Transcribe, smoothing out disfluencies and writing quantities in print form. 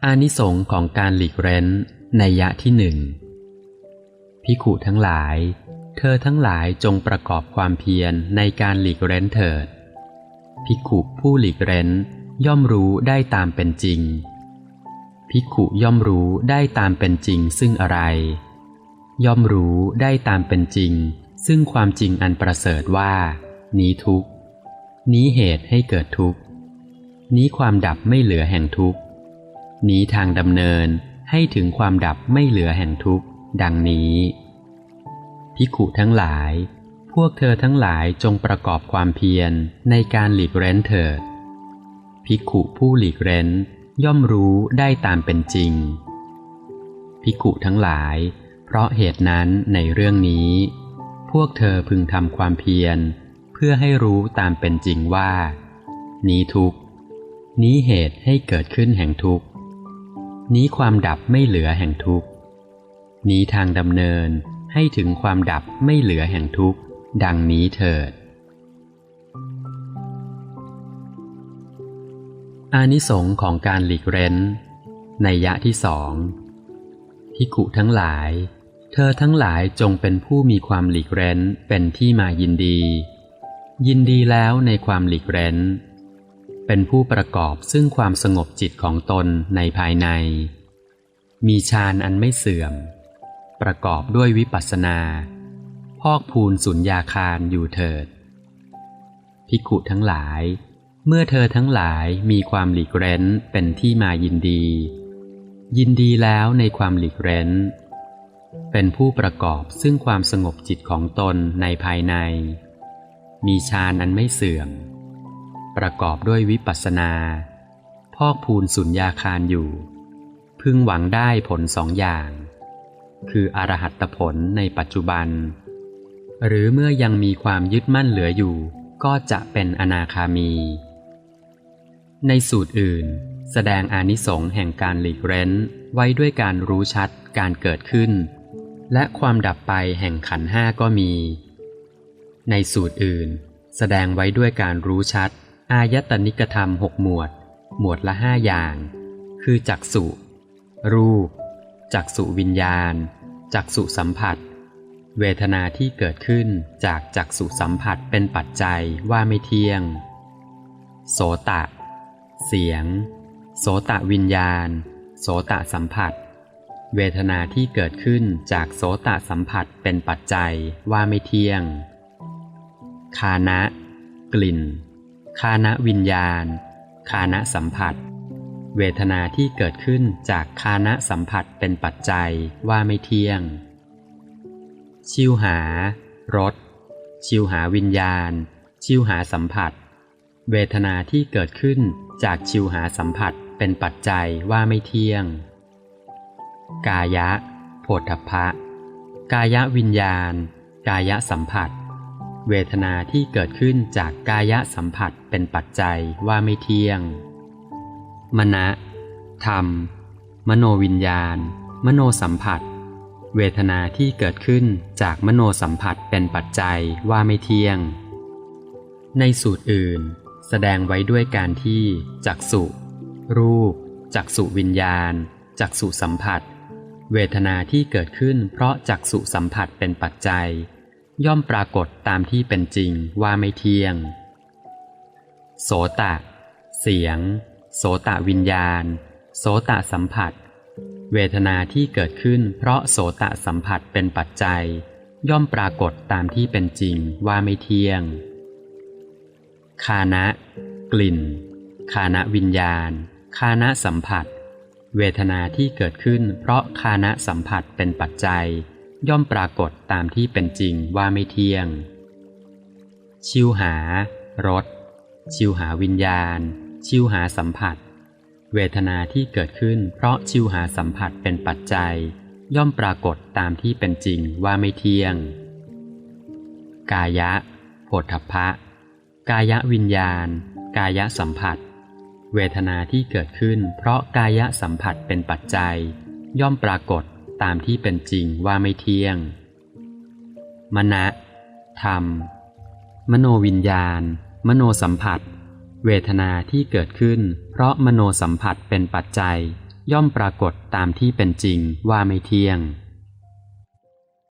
อานิสงส์ของการหลีกเร้นนัยยะที่หนึ่งภิกขุทั้งหลายเธอทั้งหลายจงประกอบความเพียรในการหลีกเร้นเถิดภิกขุผู้หลีกเร้นย่อมรู้ได้ตามเป็นจริงภิกขุย่อมรู้ได้ตามเป็นจริงซึ่งอะไรย่อมรู้ได้ตามเป็นจริงซึ่งความจริงอันประเสริฐว่านี้ทุกข์นี้เหตุให้เกิดทุกข์นี้ความดับไม่เหลือแห่งทุกข์นี้ทางดำเนินให้ถึงความดับไม่เหลือแห่งทุกข์ดังนี้ภิกขุทั้งหลายพวกเธอทั้งหลายจงประกอบความเพียรในการหลีกเร้นเถิดภิกขุผู้หลีกเร้นย่อมรู้ได้ตามเป็นจริงภิกขุทั้งหลายเพราะเหตุนั้นในเรื่องนี้พวกเธอพึงทำความเพียรเพื่อให้รู้ตามเป็นจริงว่านี้ทุกข์นี้เหตุให้เกิดขึ้นแห่งทุกข์นี้ความดับไม่เหลือแห่งทุกข์นี้ทางดำเนินให้ถึงความดับไม่เหลือแห่งทุกข์ดังนี้เถิดอานิสงส์ของการหลีกเร้นนัยยะที่สองภิกขุทั้งหลายเธอทั้งหลายจงเป็นผู้มีความหลีกเร้นเป็นที่มายินดียินดีแล้วในความหลีกเร้นเป็นผู้ประกอบซึ่งความสงบจิตของตนในภายในมีฌานอันไม่เสื่อมประกอบด้วยวิปัสสนาพอกพูนสุญญาคารอยู่เถิดภิกขุทั้งหลายเมื่อเธอทั้งหลายมีความหลีกเร้นเป็นที่มายินดียินดีแล้วในความหลีกเร้นเป็นผู้ประกอบซึ่งความสงบจิตของตนในภายในมีฌานอันไม่เสื่อมประกอบด้วยวิปัสสนาพอกพูนสุญญาคารอยู่พึงหวังได้ผลสองอย่างคืออรหัตผลในปัจจุบันหรือเมื่อยังมีความยึดมั่นเหลืออยู่ก็จะเป็นอนาคามีในสูตรอื่นแสดงอานิสงส์แห่งการหลีกเร้นไว้ด้วยการรู้ชัดการเกิดขึ้นและความดับไปแห่งขันธ์ห้าก็มีในสูตรอื่นแสดงไว้ด้วยการรู้ชัดอายตนิกธรรม6หมวดหมวดละ5อย่างคือจักษุรูปจักษุวิญญาณจักษุสัมผัสเวทนาที่เกิดขึ้นจากจักษุสัมผัสเป็นปัจจัยว่าไม่เที่ยงโสตะเสียงโสตะวิญญาณโสตะสัมผัสเวทนาที่เกิดขึ้นจากโสตะสัมผัสเป็นปัจจัยว่าไม่เที่ยงฆานะกลิ่นฆานะวิญญาณฆานะสัมผัสเวทนาที่เกิดขึ้นจากฆานะสัมผัสเป็นปัจจัยว่าไม่เที่ยงชิวหารสชิวหาวิญญาณชิวหาสัมผัสเวทนาที่เกิดขึ้นจากชิวหาสัมผัสเป็นปัจจัยว่าไม่เที่ยงกายะโผฏฐัพพะกายวิญญาณกายสัมผัสเวทนาที่เกิดขึ้นจากกายสัมผัสเป็นปัจจัยว่าไม่เที่ยงมนะธรรมมโนวิญญาณมโนสัมผัสเวทนาที่เกิดขึ้นจากมโนสัมผัสเป็นปัจจัยว่าไม่เที่ยงในสูตรอื่นแสดงไว้ด้วยการที่จักษุรูปจักษุวิญญาณจักษุสัมผัสเวทนาที่เกิดขึ้นเพราะจักษุสัมผัสเป็นปัจจัยย่อมปรากฏตามที่เป็นจริงว่าไม่เที่ยงโสตะเสียงโสตะวิญญาณโสตะสัมผัสเวทนาที่เกิดขึ้นเพราะโสตะสัมผัสเป็นปัจจัยย่อมปรากฏตามที่เป็นจริงว่าไม่เที่ยงฆานะกลิ่นฆานะวิญญาณฆานะสัมผัสเวทนาที่เกิดขึ้นเพราะฆานะสัมผัสเป็นปัจจัยย่อมปรากฏตามที่เป็นจริงว่าไม่เที่ยงชิวหารสชิวหาวิญญาณชิวหาสัมผัสเวทนาที่เกิดขึ้นเพราะชิวหาสัมผัสเป็นปัจจัยย่อมปรากฏตามที่เป็นจริงว่าไม่เที่ยงกายะโผฏฐัพพะกายวิญญาณกายสัมผัสเวทนาที่เกิดขึ้นเพราะกายสัมผัสเป็นปัจจัยย่อมปรากฏตามที่เป็นจริงว่าไม่เที่ยงมนะธรรมมโนวิญญาณมโนสัมผัสเวทนาที่เกิดขึ้นเพราะมโนสัมผัสเป็นปัจจัย ย่อมปรากฏตามที่เป็นจริงว่าไม่เที่ยง